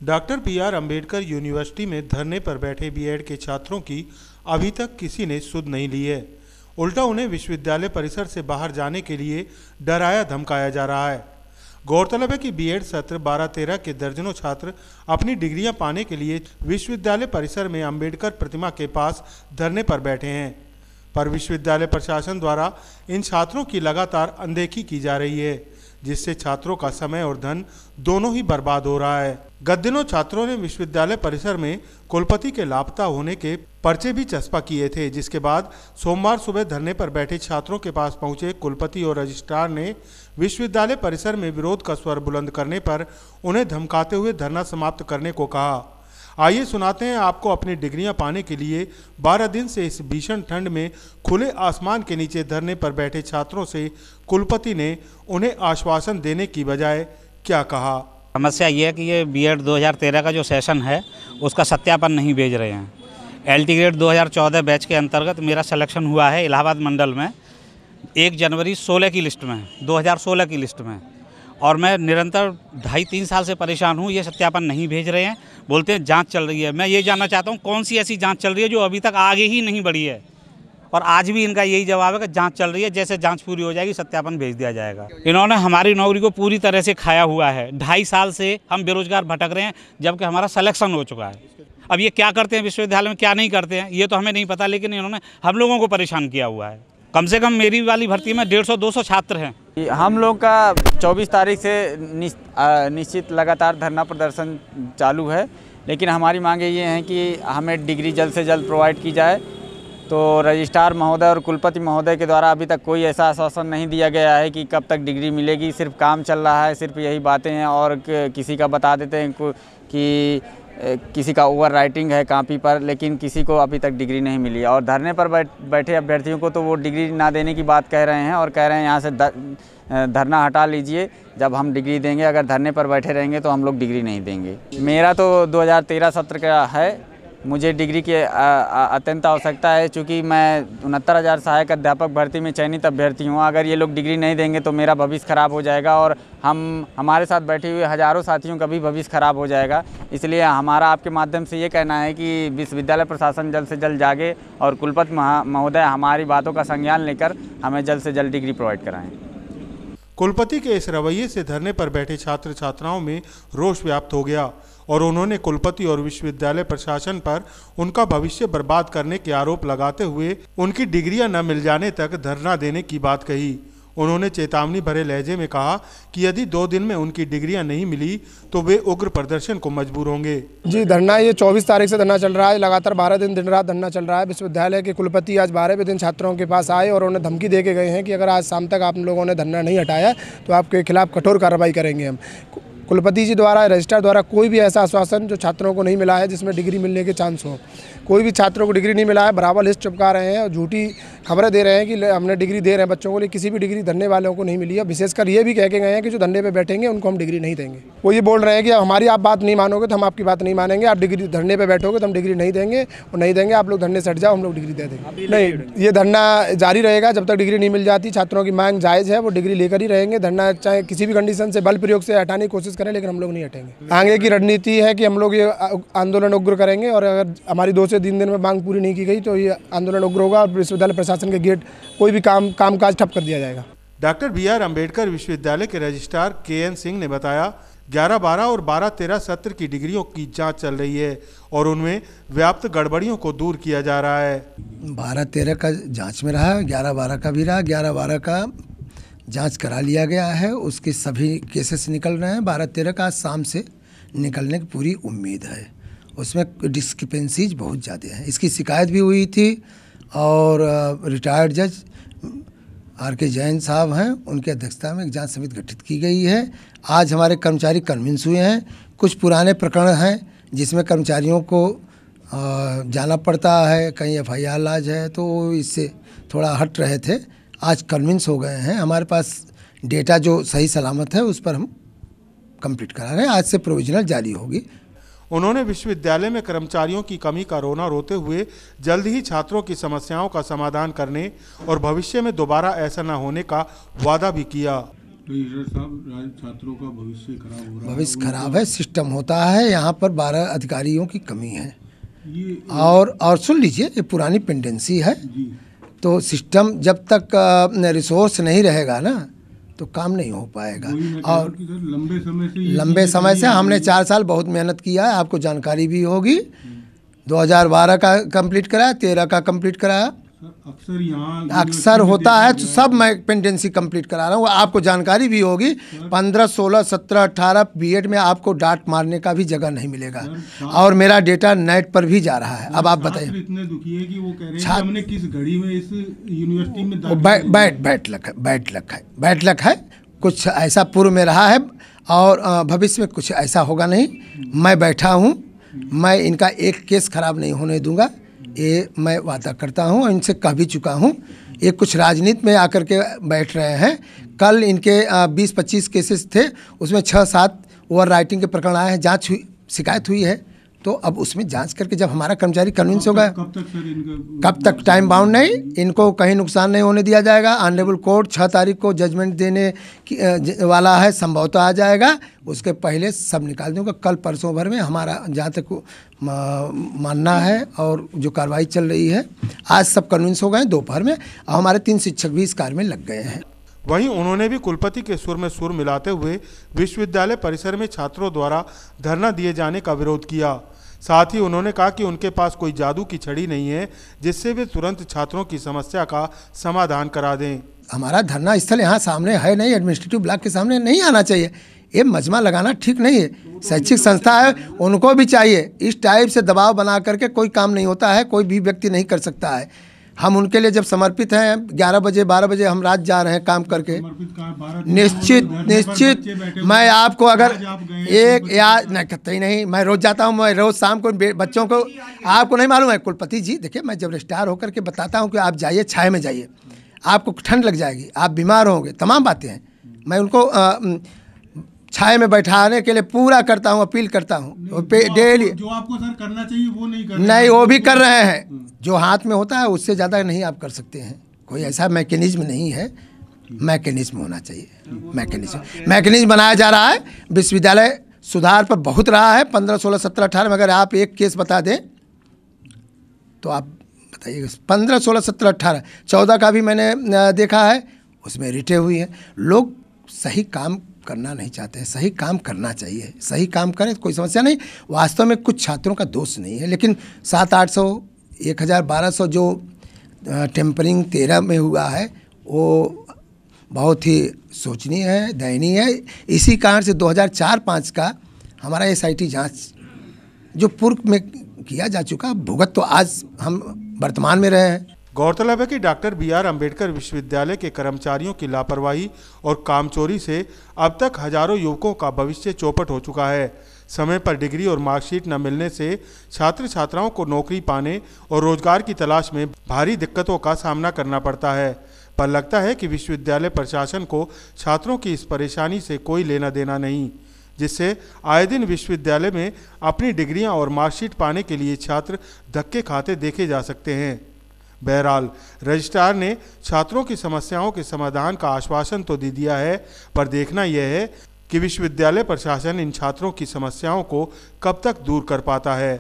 Doctor B R. Ambedkar university में धरने पर बैठे बीएड के छात्रों की अभी तक किसी ने सुध नहीं ली है। उल्टा उन्हें विश्वविद्यालय परिसर से बाहर जाने के लिए डराया धमकाया जा रहा है। गौरतलब है कि बीएड सत्र 12-13 के दर्जनों छात्र अपनी डिग्रियां पाने के लिए विश्वविद्यालय परिसर में अम्बेडकर प्रतिमा के पास धरने पर बैठे हैं, पर विश्वविद्यालय प्रशासन द्वारा इन छात्रों की लगातार अनदेखी की जा रही है, जिससे छात्रों का समय और धन दोनों ही बर्बाद हो रहा है। गत दिनों छात्रों ने विश्वविद्यालय परिसर में कुलपति के लापता होने के पर्चे भी चस्पा किए थे, जिसके बाद सोमवार सुबह धरने पर बैठे छात्रों के पास पहुंचे कुलपति और रजिस्ट्रार ने विश्वविद्यालय परिसर में विरोध का स्वर बुलंद करने पर उन्हें धमकाते हुए धरना समाप्त करने को कहा। आइए सुनाते हैं आपको अपनी डिग्रियां पाने के लिए 12 दिन से इस भीषण ठंड में खुले आसमान के नीचे धरने पर बैठे छात्रों से कुलपति ने उन्हें आश्वासन देने की बजाय क्या कहा। समस्या ये है कि ये बीएड 2013 का जो सेशन है उसका सत्यापन नहीं भेज रहे हैं। एलटी ग्रेड 2014 बैच के अंतर्गत मेरा सिलेक्शन हुआ है इलाहाबाद मंडल में 1 जनवरी 16 की लिस्ट में, 2016 की लिस्ट में, और मैं निरंतर 2.5-3 साल से परेशान हूँ। ये सत्यापन नहीं भेज रहे हैं, बोलते हैं जांच चल रही है। मैं ये जानना चाहता हूँ कौन सी ऐसी जांच चल रही है जो अभी तक आगे ही नहीं बढ़ी है, और आज भी इनका यही जवाब है कि जांच चल रही है, जैसे जांच पूरी हो जाएगी सत्यापन भेज दिया जाएगा। इन्होंने हमारी नौकरी को पूरी तरह से खाया हुआ है। 2.5 साल से हम बेरोजगार भटक रहे हैं, जबकि हमारा सिलेक्शन हो चुका है। अब ये क्या करते हैं विश्वविद्यालय में, क्या नहीं करते हैं, ये तो हमें नहीं पता, लेकिन इन्होंने हम लोगों को परेशान किया हुआ है। कम से कम मेरी वाली भर्ती में 150-200 छात्र हैं। हम लोग का 24 तारीख से निश्चित लगातार धरना प्रदर्शन चालू है, लेकिन हमारी मांगे ये हैं कि हमें डिग्री जल्द से जल्द प्रोवाइड की जाए। तो रजिस्ट्रार महोदय और कुलपति महोदय के द्वारा अभी तक कोई ऐसा आश्वासन नहीं दिया गया है कि कब तक डिग्री मिलेगी। सिर्फ काम चल रहा है, सिर्फ यही बातें हैं, और किसी का बता देते हैं कि किसी का ओवर राइटिंग है कापी पर, लेकिन किसी को अभी तक डिग्री नहीं मिली। और धरने पर बैठे अभ्यर्थियों को तो वो डिग्री ना देने की बात कह रहे हैं, और कह रहे हैं यहाँ से धरना हटा लीजिए, जब हम डिग्री देंगे। अगर धरने पर बैठे रहेंगे तो हम लोग डिग्री नहीं देंगे। मेरा तो 2013 सत्र का है, मुझे डिग्री की अत्यंत आवश्यकता है, चूँकि मैं 69,000 सहायक अध्यापक भर्ती में चयनित अभ्यर्थी हूँ। अगर ये लोग डिग्री नहीं देंगे तो मेरा भविष्य खराब हो जाएगा, और हमारे साथ बैठे हुए हज़ारों साथियों का भी भविष्य खराब हो जाएगा। इसलिए हमारा आपके माध्यम से ये कहना है कि विश्वविद्यालय प्रशासन जल्द से जल्द जागे और कुलपति महोदय हमारी बातों का संज्ञान लेकर हमें जल्द से जल्द डिग्री प्रोवाइड कराएँ। कुलपति के इस रवैये से धरने पर बैठे छात्र छात्राओं में रोष व्याप्त हो गया, और उन्होंने कुलपति और विश्वविद्यालय प्रशासन पर उनका भविष्य बर्बाद करने के आरोप लगाते हुए उनकी डिग्रियां न मिल जाने तक धरना देने की बात कही। उन्होंने चेतावनी भरे लहजे में कहा कि यदि 2 दिन में उनकी डिग्रियां नहीं मिली तो वे उग्र प्रदर्शन को मजबूर होंगे। जी, धरना ये 24 तारीख से धरना चल रहा है। लगातार 12 दिन दिन रात धरना चल रहा है। विश्वविद्यालय के कुलपति आज 12वें दिन छात्रों के पास आए और उन्हें धमकी दे के गए हैं कि अगर आज शाम तक आप लोगों ने धरना नहीं हटाया तो आपके खिलाफ कठोर कार्रवाई करेंगे हम। कुलपति जी द्वारा, रजिस्ट्रार द्वारा कोई भी ऐसा आश्वासन जो छात्रों को नहीं मिला है जिसमें डिग्री मिलने के चांस हो, कोई भी छात्रों को डिग्री नहीं मिला है। बराबर लिस्ट चिपका रहे हैं और झूठी खबरें दे रहे हैं कि हमने डिग्री दे रहे हैं बच्चों को, लेकिन किसी भी डिग्री धरने वालों को नहीं मिली है। विशेषकर ये भी कह के गए हैं कि जो धरने पे बैठेंगे उनको हम डिग्री नहीं देंगे। वो ये बोल रहे हैं कि हमारी आप बात नहीं मानोगे तो हम आपकी बात नहीं मानेंगे, आप डिग्री धरने पर बैठोगे तो हम डिग्री नहीं देंगे, और नहीं देंगे आप लोग धरने से हट जाओ, हम लोग डिग्री दे देंगे। नहीं, ये धरना जारी रहेगा जब तक डिग्री नहीं मिल जाती। छात्रों की मांग जायज़ है, वो डिग्री लेकर ही रहेंगे। धरना चाहे किसी भी कंडीशन से बल प्रयोग से हटाने की कोशिश करें, लेकिन हम लोग नहीं हटेंगे। आगे की रणनीति है कि हम लोग ये आंदोलन उग्र करेंगे, और अगर हमारी 2 से 3 दिन में मांग पूरी नहीं की गई तो ये आंदोलन उग्र होगा और विश्वविद्यालय प्रशासन के गेट कोई भी कामकाज ठप कर दिया जाएगा। Doctor B R. अम्बेडकर विश्वविद्यालय के रजिस्ट्रार के.एन. सिंह ने बताया 11-12 और 12-13 सत्र की डिग्रियों की जांच चल रही है और उनमें व्याप्त गड़बड़ियों को दूर किया जा रहा है। 12-13 का जांच में रहा, 11-12 का भी रहा। 11-12 का जांच करा लिया गया है, उसके सभी केसेस निकल रहे हैं। 12-13 का शाम से निकलने की पूरी उम्मीद है। उसमें डिस्क्रिपेंसीज बहुत ज़्यादा हैं। इसकी शिकायत भी हुई थी, और रिटायर्ड जज आर.के. जैन साहब हैं, उनकी अध्यक्षता में एक जांच समिति गठित की गई है। आज हमारे कर्मचारी कन्विंस हुए हैं। कुछ पुराने प्रकरण हैं जिसमें कर्मचारियों को जाना पड़ता है, कहीं FIR लाज है, तो इससे थोड़ा हट रहे थे। आज कन्विंस हो गए हैं। हमारे पास डेटा जो सही सलामत है उस पर हम कंप्लीट करा रहे हैं। आज से प्रोविजनल जारी होगी। उन्होंने विश्वविद्यालय में कर्मचारियों की कमी का रोना रोते हुए जल्द ही छात्रों की समस्याओं का समाधान करने और भविष्य में दोबारा ऐसा न होने का वादा भी किया। रजिस्ट्रार साहब, छात्रों का भविष्य खराब हो रहा है। भविष्य खराब है, सिस्टम होता है, यहाँ पर 12 अधिकारियों की कमी है। ये और सुन लीजिए, ये पुरानी पेंडेंसी है, तो सिस्टम जब तक रिसोर्स नहीं रहेगा ना तो काम नहीं हो पाएगा। और लंबे समय से हमने 4 साल बहुत मेहनत किया है, आपको जानकारी भी होगी। 2012 का कंप्लीट कराया, 13 का कंप्लीट कराया। अक्सर होता है तो सब मैं पेंडेंसी कंप्लीट करा रहा हूँ, आपको जानकारी भी होगी। 15, 16, 17, 18 बीएड में आपको डांट मारने का भी जगह नहीं मिलेगा, और मेरा डेटा नेट पर भी जा रहा है। अब आप बताइए, इतने दुखी है कि वो कह रहे हैं कि हमने किस घड़ी में इस यूनिवर्सिटी में बैड लक है, कुछ ऐसा पूर्व में रहा है और भविष्य में कुछ ऐसा होगा नहीं। मैं बैठा हूँ, मैं इनका एक केस खराब नहीं होने दूंगा, ये मैं वादा करता हूँ और इनसे कह भी चुका हूँ। ये कुछ राजनीति में आकर के बैठ रहे हैं। कल इनके 20-25 केसेस थे, उसमें 6-7 ओवर राइटिंग के प्रकरण आए हैं, जांच हुई, शिकायत हुई है, तो अब उसमें जांच करके जब हमारा कर्मचारी कन्विंस होगा, कब तक टाइम बाउंड नहीं, इनको कहीं नुकसान नहीं होने दिया जाएगा। ऑनरेबल कोर्ट 6 तारीख को जजमेंट देने वाला है, संभवतः आ जाएगा, उसके पहले सब निकाल दूंगा। कल परसों भर में हमारा जहाँ तक मानना है और जो कार्रवाई चल रही है, आज सब कन्विंस हो गए दोपहर में, और हमारे 3 शिक्षक भी इस कार्य में लग गए हैं। वहीं उन्होंने भी कुलपति के सुर में सुर मिलाते हुए विश्वविद्यालय परिसर में छात्रों द्वारा धरना दिए जाने का विरोध किया। साथ ही उन्होंने कहा कि उनके पास कोई जादू की छड़ी नहीं है जिससे वे तुरंत छात्रों की समस्या का समाधान करा दें। हमारा धरना स्थल यहाँ सामने है नहीं, एडमिनिस्ट्रेटिव ब्लॉक के सामने नहीं आना चाहिए। ये मजमा लगाना ठीक नहीं है। शैक्षिक संस्था है, उनको भी चाहिए। इस टाइप से दबाव बना करके कोई काम नहीं होता है, कोई भी व्यक्ति नहीं कर सकता है। हम उनके लिए जब समर्पित हैं, 11 बजे 12 बजे हम रात जा रहे हैं काम करके, निश्चित मैं आपको अगर एक याद नहीं करते ही नहीं, मैं रोज़ जाता हूँ, मैं रोज़ शाम को बच्चों को, आपको नहीं मालूम है कुलपति जी, देखिए मैं जब रजिस्ट्रार होकर के बताता हूँ कि आप जाइए छाया में जाइए, आपको ठंड लग जाएगी, आप बीमार होंगे, तमाम बातें हैं, मैं उनको छाया में बैठाने के लिए पूरा करता हूँ, अपील करता हूँ डेली। जो आपको सर करना चाहिए वो नहीं कर रहे हैं। नहीं, वो भी कर रहे हैं, जो हाथ में होता है उससे ज़्यादा नहीं आप कर सकते हैं। कोई ऐसा मैकेनिज्म नहीं है, मैकेनिज्म होना चाहिए, मैकेनिज्म बनाया जा रहा है। विश्वविद्यालय सुधार पर बहुत रहा है, 15, 16, 17, 18 में अगर आप एक केस बता दें तो आप बताइएगा, 15, 16, 17, 18, 14 का भी मैंने देखा है, उसमें रिटे हुई हैं। लोग सही काम करना नहीं चाहते हैं, सही काम करना चाहिए, सही काम करें तो कोई समस्या नहीं। वास्तव में कुछ छात्रों का दोष नहीं है, लेकिन 700-800, 1000-1200 जो टेम्परिंग 13 में हुआ है वो बहुत ही सोचनीय है, दयनीय है। इसी कारण से 2004-5 का हमारा SIT जांच जो पूर्व में किया जा चुका, भुगत तो आज हम वर्तमान में रहे हैं। गौरतलब है कि डॉक्टर BR अम्बेडकर विश्वविद्यालय के कर्मचारियों की लापरवाही और कामचोरी से अब तक हजारों युवकों का भविष्य चौपट हो चुका है। समय पर डिग्री और मार्कशीट न मिलने से छात्र छात्राओं को नौकरी पाने और रोजगार की तलाश में भारी दिक्कतों का सामना करना पड़ता है। पर लगता है कि विश्वविद्यालय प्रशासन को छात्रों की इस परेशानी से कोई लेना देना नहीं, जिससे आए दिन विश्वविद्यालय में अपनी डिग्रियां और मार्कशीट पाने के लिए छात्र धक्के खाते देखे जा सकते हैं। बहरहाल रजिस्ट्रार ने छात्रों की समस्याओं के समाधान का आश्वासन तो दे दिया है, पर देखना यह है कि विश्वविद्यालय प्रशासन इन छात्रों की समस्याओं को कब तक दूर कर पाता है।